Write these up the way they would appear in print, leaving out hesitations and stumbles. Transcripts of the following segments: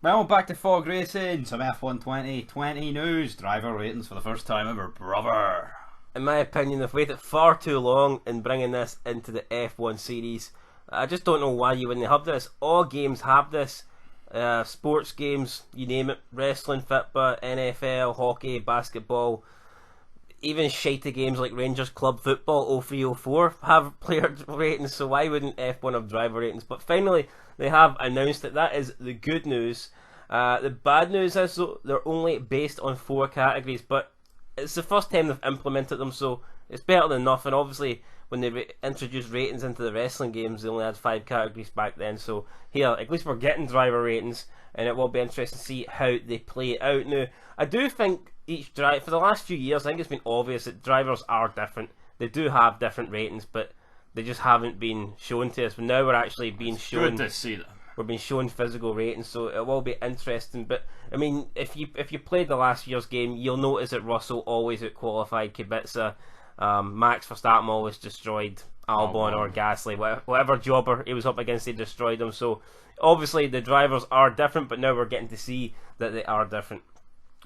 Well, back to Fog Racing, some F1 2020 news. Driver ratings for the first time ever, brother. In my opinion, they've waited far too long in bringing this into the F1 series. I just don't know why you wouldn't have this. All games have this. Sports games, you name it, wrestling, football, NFL, hockey, basketball, even shitty games like Rangers Club Football 0304 have player ratings, so why wouldn't F1 have driver ratings? But finally, they have announced it. That is the good news. The bad news is, though, they're only based on 4 categories, but it's the first time they've implemented them, so it's better than nothing. Obviously, when they introduced ratings into the wrestling games, they only had 5 categories back then, so here, at least we're getting driver ratings, and it will be interesting to see how they play it out. Now, I do think each driver, for the last few years, I think it's been obvious that drivers are different. They do have different ratings, but they just haven't been shown to us. But now we're actually being shown. Good to see that. We're being shown physical ratings, so it will be interesting. But I mean, if you played the last year's game, you'll notice that Russell always outqualified Kubica. Max Verstappen always destroyed Albon or Gasly, whatever jobber he was up against, they destroyed him. So obviously the drivers are different, but now we're getting to see that they are different.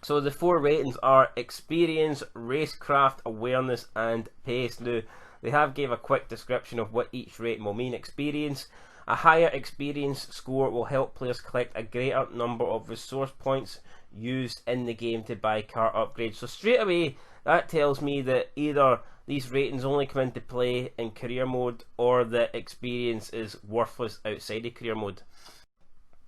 So the 4 ratings are experience, racecraft, awareness, and pace. Now, they have gave a quick description of what each rating will mean. Experience. A higher experience score will help players collect a greater number of resource points used in the game to buy car upgrades. So straight away, that tells me that either these ratings only come into play in career mode, or that experience is worthless outside of career mode.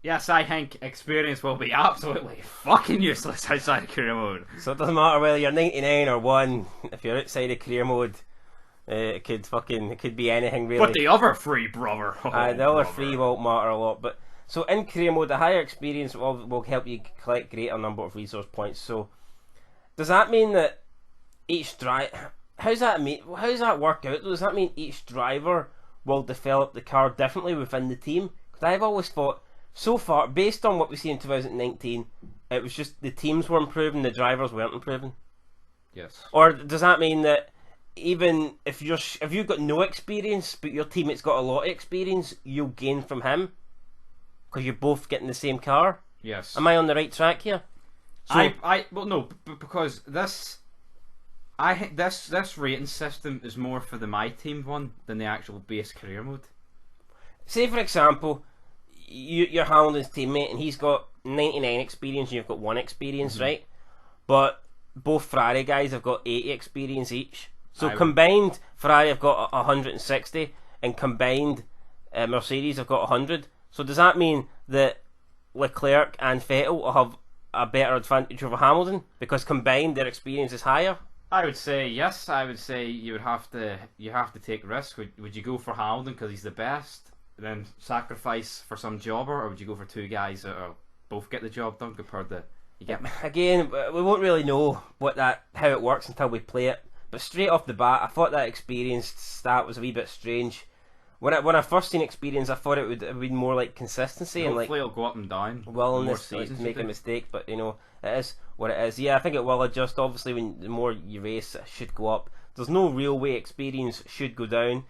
Yes, I think experience will be absolutely fucking useless outside of career mode. So it doesn't matter whether you're 99 or 1, if you're outside of career mode, it could be anything really. But the other 3, brother. The other 3 won't matter a lot. But so in career mode, the higher experience will help you collect greater number of resource points. So does that mean that each driver? How's that work out? Does that mean each driver will develop the car differently within the team? Because I've always thought, so far, based on what we see in 2019, it was just the teams were improving, the drivers weren't improving. Yes. Or does that mean that even if you've got no experience, but your teammate's got a lot of experience, you'll gain from him because you're both getting the same car? Yes. Am I on the right track here? So, well, no, because this rating system is more for the My Team one than the actual base career mode. say for example, you're Hamilton's teammate and he's got 99 experience and you've got 1 experience, right? But both Ferrari guys have got 80 experience each. So combined, Ferrari have got 160, and combined, Mercedes have got 100. So does that mean that Leclerc and Vettel will have a better advantage over Hamilton because combined their experience is higher? I would say yes. I would say you have to take risk. Would you go for Hamilton because he's the best, and then sacrifice for some jobber, or would you go for 2 guys that are both get the job done compared to you get? Again, we won't really know how it works until we play it. But straight off the bat, I thought that experience stat was a wee bit strange. When I first seen experience, I thought it would have been more like consistency. Hopefully and it'll go up and down. Willingness to make a mistake, but it is what it is. Yeah, I think it will adjust. Obviously, when the more you race, it should go up. There's no real way experience should go down.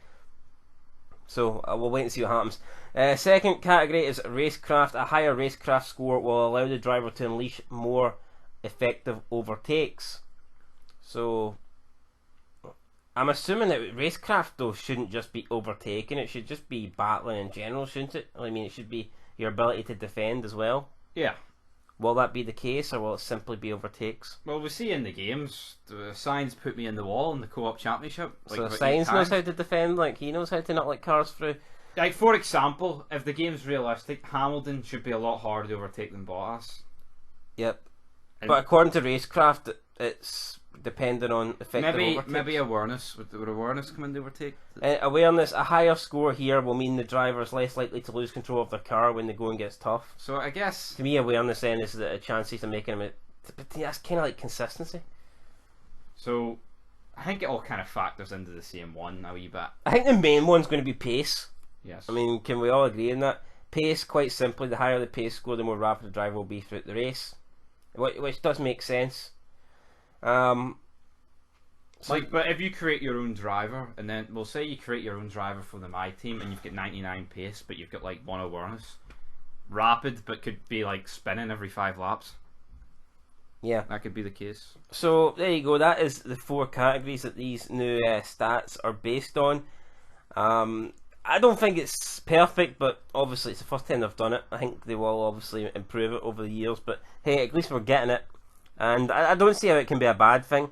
So we'll wait and see what happens. Second category is racecraft. A higher racecraft score will allow the driver to unleash more effective overtakes. So I'm assuming that racecraft though shouldn't just be overtaking, it should just be battling in general, shouldn't it? I mean, it should be your ability to defend as well. Yeah. Will that be the case, or will it simply be overtakes? Well, we see in the games, the Sainz put me in the wall in the co-op championship. So Sainz knows how to defend, like he knows how to not let cars through. Like, for example, if the game's realistic, Hamilton should be a lot harder to overtake than Bottas. Yep. But according to racecraft, it's depending on effective overtakes. Maybe awareness. Would awareness come into overtake? Awareness, a higher score here will mean the driver is less likely to lose control of their car when the going gets tough. So I guess, to me, awareness then is a chances of making them. But that's kind of like consistency. So I think it all kind of factors into the same one a wee bit. I think the main one's going to be pace. Yes. I mean, can we all agree on that? Pace, quite simply, the higher the pace score, the more rapid the driver will be throughout the race, which does make sense. But if you create your own driver, and then we'll say you create your own driver for the My Team, and you've got 99 pace, but you've got like 1 awareness, rapid, but could be like spinning every 5 laps. Yeah. That could be the case. So there you go. That is the 4 categories that these new stats are based on. I don't think it's perfect, but obviously it's the first time they've done it. I think they will obviously improve it over the years. But hey, at least we're getting it, and I don't see how it can be a bad thing.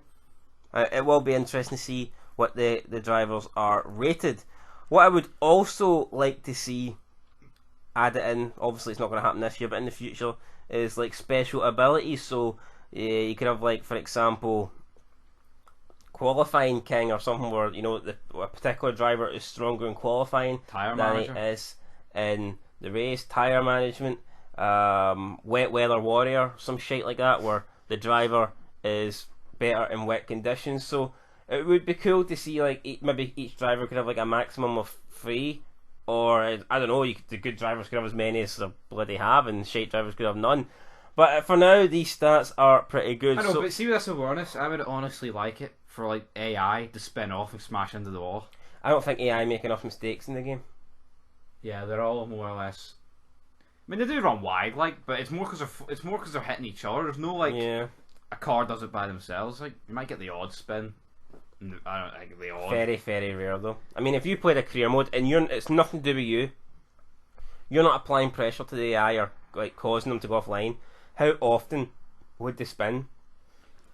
It will be interesting to see what the drivers are rated. What I would also like to see added in, obviously it's not going to happen this year, but in the future, is like special abilities. So you could have, like, for example, qualifying king or something where, you know, a particular driver is stronger in qualifying Tire than manager. he is in the race. Tire management, wet weather warrior, some shit like that, where the driver is better in wet conditions. So it would be cool to see, like, maybe each driver could have like a maximum of 3, or I don't know. The good drivers could have as many as they bloody have, and shite drivers could have none. But for now, these stats are pretty good. I know, but see with this awareness, I would honestly like it for like AI to spin off and smash into the wall. I don't think AI make enough mistakes in the game. Yeah, they're all more or less. I mean, they do run wide, like, but it's more because they're hitting each other. There's no like Yeah, a car does it by themselves. Like, you might get the odd spin. I don't think the odd. very, very rare though. I mean, if you played a career mode and it's nothing to do with you, you're not applying pressure to the AI or like causing them to go offline. How often would they spin?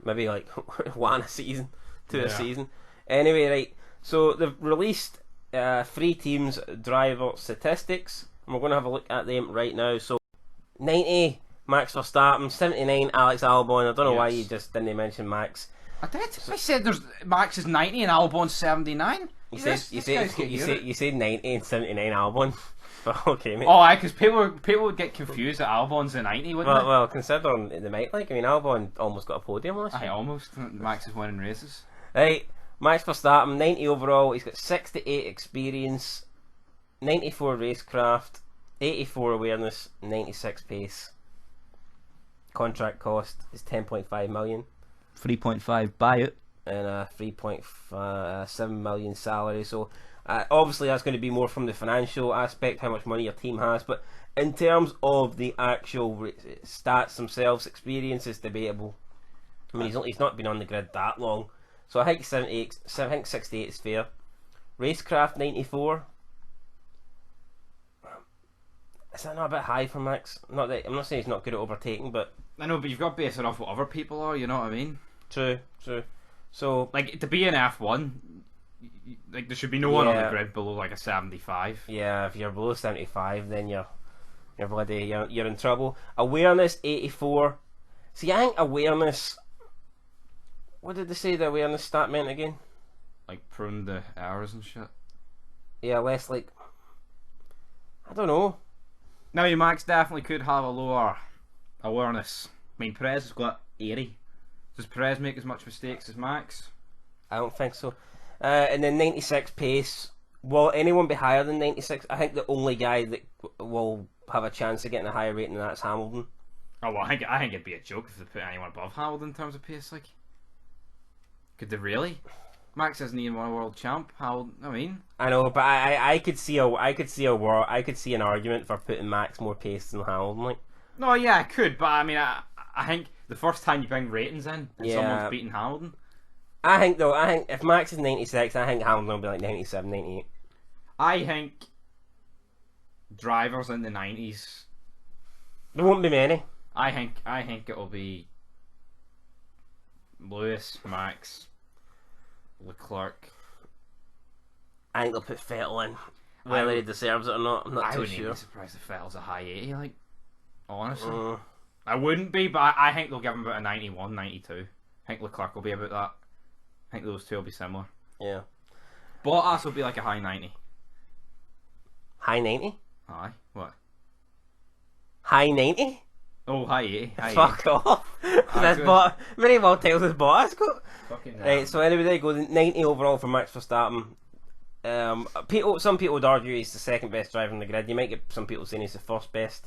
Maybe like 1 a season, 2 a season. Anyway, right. So they've released 3 teams' driver statistics, and we're going to have a look at them right now. So 90, Max Verstappen. 79, Alex Albon. I don't know why you just didn't mention Max. I did. I said there's Max is 90 and Albon's 79. You said 90 and 79 Albon. Okay, mate. Oh, because people would get confused that Albon's a 90, wouldn't they? Well, considering they might like. I mean, Albon almost got a podium last year. Almost. Max is winning races. Right, Max Verstappen, 90 overall. He's got 68 experience, 94 racecraft, 84 awareness, 96 pace. Contract cost is 10.5 million. 3.5 buyout. And a 3.7 million salary. So obviously that's going to be more from the financial aspect, how much money your team has. But in terms of the actual stats themselves, experience is debatable. I mean, he's not been on the grid that long. So I think 68 is fair. Racecraft 94. Is that not a bit high for Max? Not that I'm not saying he's not good at overtaking, but I know, but you've got to base it off what other people are. You know what I mean? true. So like to be in F1, like there should be no one on the grid below like a 75. Yeah, if you're below 75, then you're in trouble. Awareness 84. See, I think awareness. What did they say the awareness stat meant again? Like prone to errors and shit. Yeah, less like. I don't know. Now, your Max definitely could have a lower awareness. I mean, Perez has got 80. Does Perez make as much mistakes as Max? I don't think so. And then 96 pace. Will anyone be higher than 96? I think the only guy that will have a chance of getting a higher rating than that's Hamilton. Oh well, I think it'd be a joke if they put anyone above Hamilton in terms of pace. Like, could they really? Max isn't even a world champ. How? I mean, I know, but I could see an argument for putting Max more pace than Hamilton. Like, no, yeah, I could, but I mean, I think the first time you bring ratings in and someone's beating Hamilton. I think if Max is 96, I think Hamilton will be like 97, 98. I think drivers in the 90s. There won't be many. I think it'll be Lewis, Max, Leclerc. I think they'll put Vettel in, whether he deserves it or not. I'm not too wouldn't sure. even be surprised if Vettel's a high 80. Like, honestly, I wouldn't be, but I think they'll give him about a 91, 92. I think Leclerc will be about that. I think those two will be similar. Yeah. Bottas will be like a high 90. High 90? Aye. What? High 90? Oh, high 80. Fuck off. Many more tails has Bottas got. Fucking Right, so anyway, there you go. 90 overall for Max Verstappen. Some people would argue he's the second best driver in the grid. You might get some people saying he's the first best.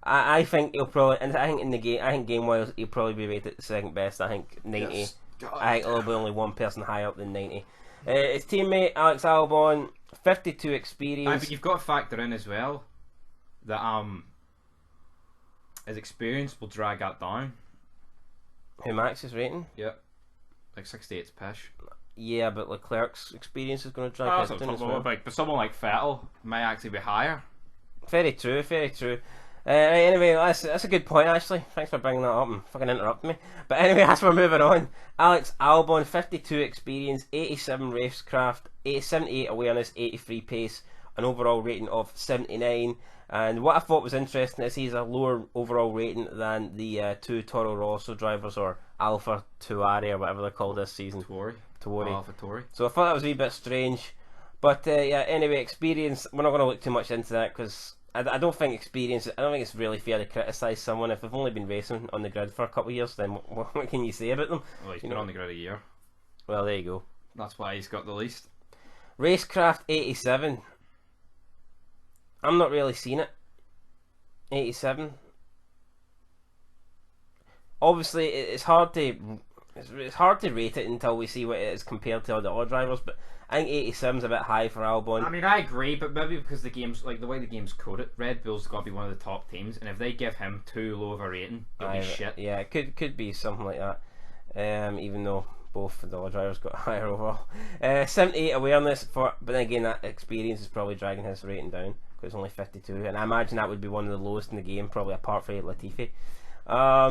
I think he'll probably, and I think in the game, game wise, he'll probably be rated the second best. I think 90. Yes. I think there'll be only one person higher up than 90. His teammate Alex Albon, 52 experience. But you've got to factor in as well that his experience will drag that down. Who Max's rating? Yep. Like 68's pish. Yeah, but Leclerc's experience is going to drag That's it what down I'm as talking well. about. But someone like Vettel may actually be higher. Very true, very true. Right, anyway, that's a good point actually. Thanks for bringing that up and fucking interrupting me. But anyway, as we're moving on, Alex Albon, 52 experience, 87 racecraft, 78 awareness, 83 pace, an overall rating of 79. And what I thought was interesting is he's a lower overall rating than the two Toro Rosso drivers, or Alpha Tuari, or whatever they're called this season. Tori. Tori. Alpha Tori. So I thought that was a wee bit strange. But yeah, anyway, experience, we're not going to look too much into that because I don't think it's really fair to criticise someone if they've only been racing on the grid for a couple of years. Then what can you say about them? Well, he's been on the grid a year. Well, there you go. That's why he's got the least. Racecraft 87. I'm not really seeing it. 87. Obviously, it's hard to rate it until we see what it is compared to all the other drivers. But I think 87's a bit high for Albon. I mean, I agree, but maybe because the game's like the way the game's coded, Red Bull's got to be one of the top teams, and if they give him too low of a rating, it'll be shit. Yeah, it could be something like that. Even though both the other drivers got higher overall. 78 awareness but then again, that experience is probably dragging his rating down because it's only 52, and I imagine that would be one of the lowest in the game, probably apart from Latifi.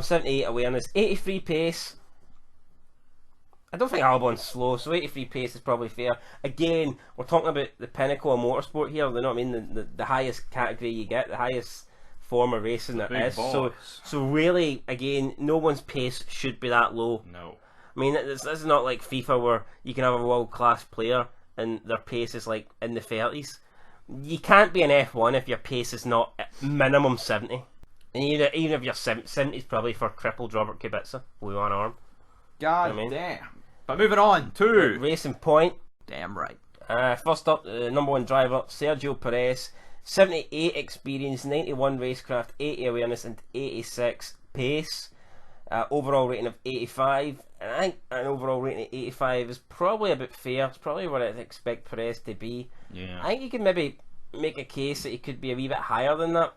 78 awareness, 83 pace. I don't think Albon's slow, so 83 pace is probably fair. Again, we're talking about the pinnacle of motorsport here, you know what I mean? The highest category you get, the highest form of racing there Big is. boss. So really, again, no one's pace should be that low. No. I mean, this is not like FIFA where you can have a world class player and their pace is like in the 30s. You can't be an F1 if your pace is not at minimum 70. And even if you're 70 is probably for crippled Robert Kubica with one arm. God I mean? damn. But moving on to Racing Point. damn right. First up, the number one driver, Sergio Perez. 78 experience, 91 racecraft, 80 awareness, and 86 pace. Overall rating of 85. And I think an overall rating of 85 is probably a bit fair. It's probably what I'd expect Perez to be. Yeah. I think you could maybe make a case that he could be a wee bit higher than that,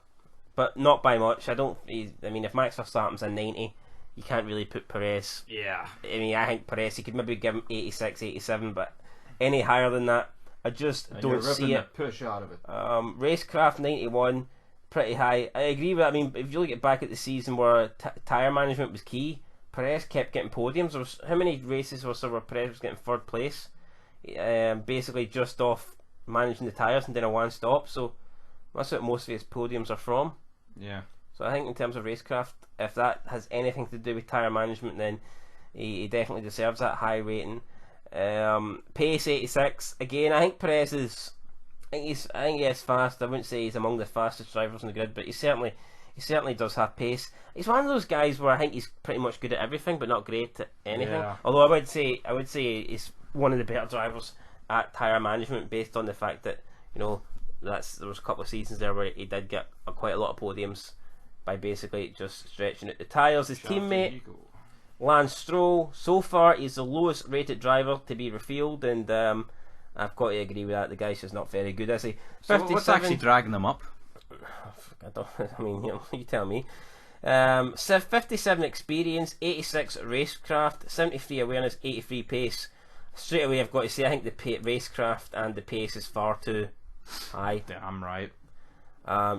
but not by much. I mean, if Max Verstappen's a 90, you can't really put Perez. Yeah. I mean, I think Perez, you could maybe give him 86, 87, but any higher than that, I just And don't you're see ripping it. the push out of it. Racecraft 91, pretty high. I agree with that. I mean, if you look at back at the season where tyre management was key, Perez kept getting podiums. How many races was there where Perez was getting third place? Basically just off managing the tyres and doing a one stop. So that's what most of his podiums are from. Yeah. So I think in terms of racecraft, if that has anything to do with tyre management, then he definitely deserves that high rating. Pace 86. Again, I think Perez is. I think he is fast. I wouldn't say he's among the fastest drivers on the grid, but he certainly does have pace. He's one of those guys where I think he's pretty much good at everything, but not great at anything. Yeah. Although I would say he's one of the better drivers at tyre management, based on the fact that there was a couple of seasons there where he did get quite a lot of podiums by basically just stretching out the tyres. His teammate Lance Stroll, so far he's the lowest rated driver to be refueled, and I've got to agree with that. The guy's just not very good, is he? So what's actually dragging them up? I mean, you tell me. 57 experience, 86 racecraft, 73 awareness, 83 pace. Straight away, I've got to say, I think the racecraft and the pace is far too high. Damn right.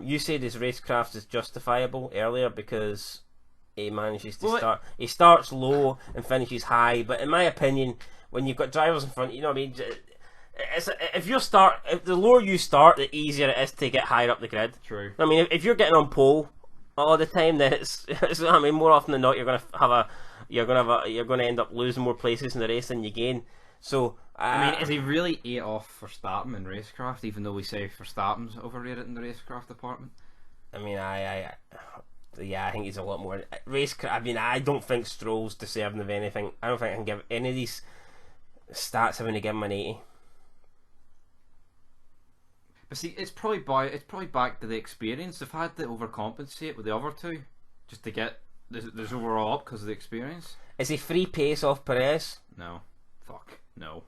You said his racecraft is justifiable earlier because he manages to he starts low and finishes high. But in my opinion, when you've got drivers in front, you know what I mean. If the lower you start, the easier it is to get higher up the grid. True. I mean, if you're getting on pole all the time, then it's I mean, more often than not, you're gonna end up losing more places in the race than you gain. So I mean, is he really 8 off Verstappen in racecraft? Even though we say Verstappen's overrated in the racecraft department. I mean, I think he's a lot more racecraft. I mean, I don't think Stroll's deserving of anything. I don't think I can give any of these stats. I'm going to give him an 80. But see, it's probably back to the experience. They've had to overcompensate with the other two just to get this overall up because of the experience. Is he free pace off Perez? No. Fuck. No.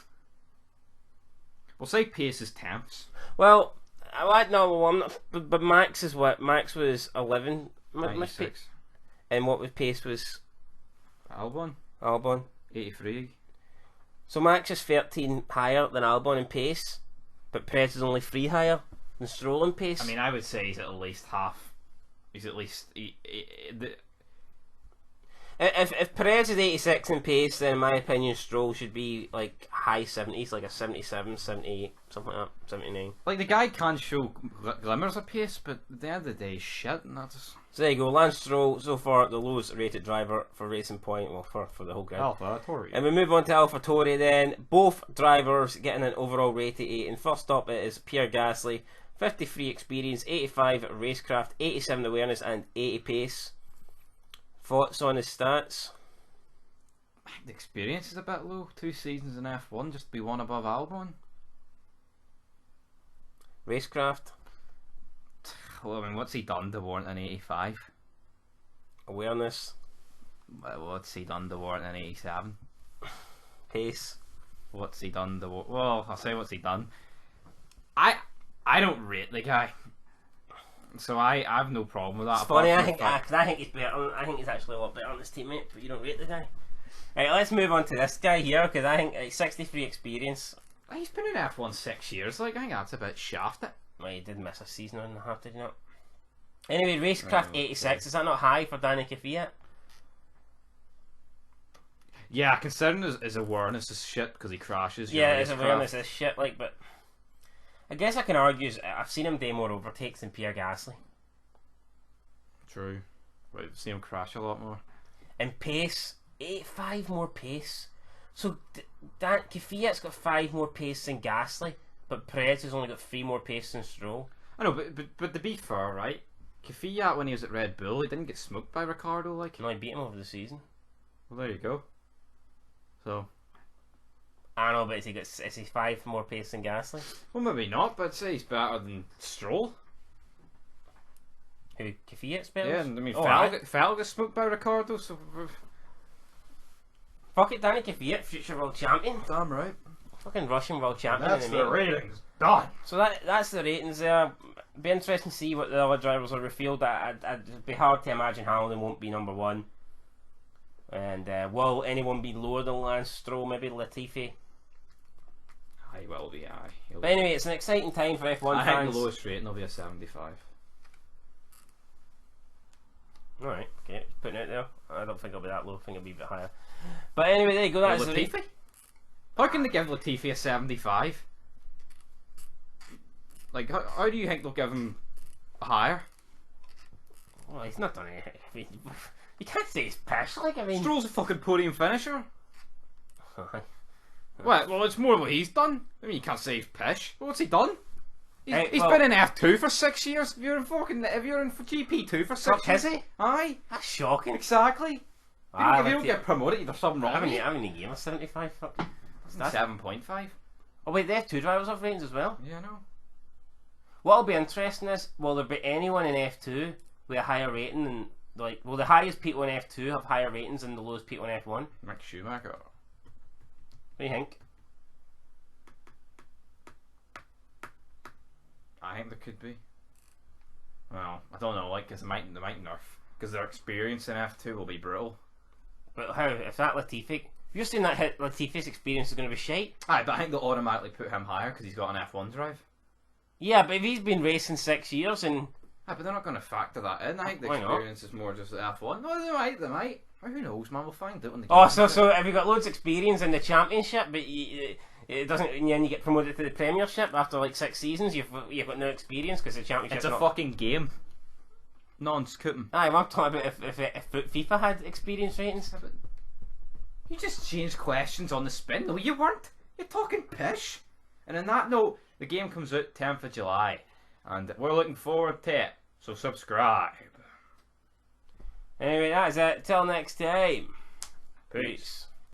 We'll say pace is tenths. Well, I'm not. But Max is what? Max was 11 96. And what was pace was Albon, Albon? 83. So Max is 13 higher than Albon in pace, but Perez is only 3 higher than Stroll in pace. I mean, I would say he's at least half. He's at least. If Perez is 86 in pace, then in my opinion Stroll should be like high 70s, like a 77, 78, something like that, 79. Like, the guy can show glimmers of pace, but at the end of the day, he's shit, and that's. So there you go, Lance Stroll, so far the lowest rated driver for Racing Point, well, for the whole grid. AlphaTauri. And we move on to AlphaTauri then. Both drivers getting an overall rate of 8. And first up it is Pierre Gasly, 53 experience, 85 racecraft, 87 awareness, and 80 pace. Thoughts on his stats? I think the experience is a bit low. 2 seasons in F1, just to be one above Albon. Racecraft? Well, I mean, what's he done to warrant an 85? Awareness? What's he done to warrant an 87? Pace? What's he done to well, I'll say what's he done. I don't rate the guy, so I have no problem with that. It's funny, I think he's better. I think he's actually a lot better than his teammate, but you don't rate the guy. Right, let's move on to this guy here, because I think 63 experience. He's been in F1 6 years. Like, I think that's a bit shafted. Well, he did miss a season and a half, did he not? Anyway, racecraft 86. Is that not high for Danny Kvyat? Yeah, considering his awareness is shit because he crashes. Yeah, his awareness is shit. Like, but I guess I can argue I've seen him do more overtakes than Pierre Gasly. True. Right, I've seen him crash a lot more. And pace, 85 more pace. So Kvyat's got 5 more pace than Gasly, but Perez has only got 3 more pace than Stroll. I know, but to be fair, right? Kvyat, when he was at Red Bull, he didn't get smoked by Ricciardo. Like, No, he beat him over the season. well, there you go. So, I know, but is he 5 more pace than Gasly? well, maybe not, but I'd say he's better than Stroll. Who, Kvyat's better? Yeah, and I mean, Oh, Vettel got smoked by Ricciardo, so Fuck it, Danny Kvyat, future world champion. damn right. Fucking Russian world champion. That's in the the main. ratings done. So that's the ratings there. Be interesting to see what the other drivers are revealed. It'd be hard to imagine Hamilton won't be number 1. And will anyone be lower than Lance Stroll? Maybe Latifi. He will be, aye. But anyway, it's an exciting time for F1 I think fans. the lowest rating will be a 75. Alright, okay, putting it there. I don't think it'll be that low. I think it'll be a bit higher. But anyway, there you go. That's the Latifi? How can they give Latifi a 75? Like, how do you think they'll give him a higher? Well, he's not done anything. I mean, you can't say he's pish. Like, I mean, Stroll's a fucking podium finisher. Well, it's more what he's done. I mean, you can't say he's pish. What's he done? He's been in F2 for 6 years. If you're in GP2 for 6 Fuck, years, has he? aye, That's shocking. exactly. Ah, If you don't get promoted, there's something wrong with you. I haven't even given a 75. Fuck. What's that? 7.5. Oh wait, they have 2 drivers off ratings as well. Yeah, no. What'll be interesting is, will there be anyone in F2 with a higher rating than, like, will the highest people in F2 have higher ratings than the lowest people in F1? Mick Schumacher. What do you think? I think there could be. Well, I don't know, like, because they might nerf. Because their experience in F2 will be brutal. But how, if that Latifi, you're saying that Latifi's experience is going to be shite? Aye, but I think they'll automatically put him higher because he's got an F1 drive. Yeah, but if he's been racing 6 years and... Aye, but they're not going to factor that in. I think the Why not? experience is more just F1. No, they might. Or who knows, man, we'll find out when the Oh, game so have you got loads of experience in the championship, but it doesn't, and then you get promoted to the premiership after like 6 seasons, you've got no experience because the championship's It's a not... fucking game. Non-scooting. Aye, I'm talking about if FIFA had experience ratings. You just changed questions on the spin. No, you weren't. You're talking pish. And on that note, the game comes out 10th of July. And we're looking forward to it. So subscribe. Anyway, that is it. Till next time. Peace.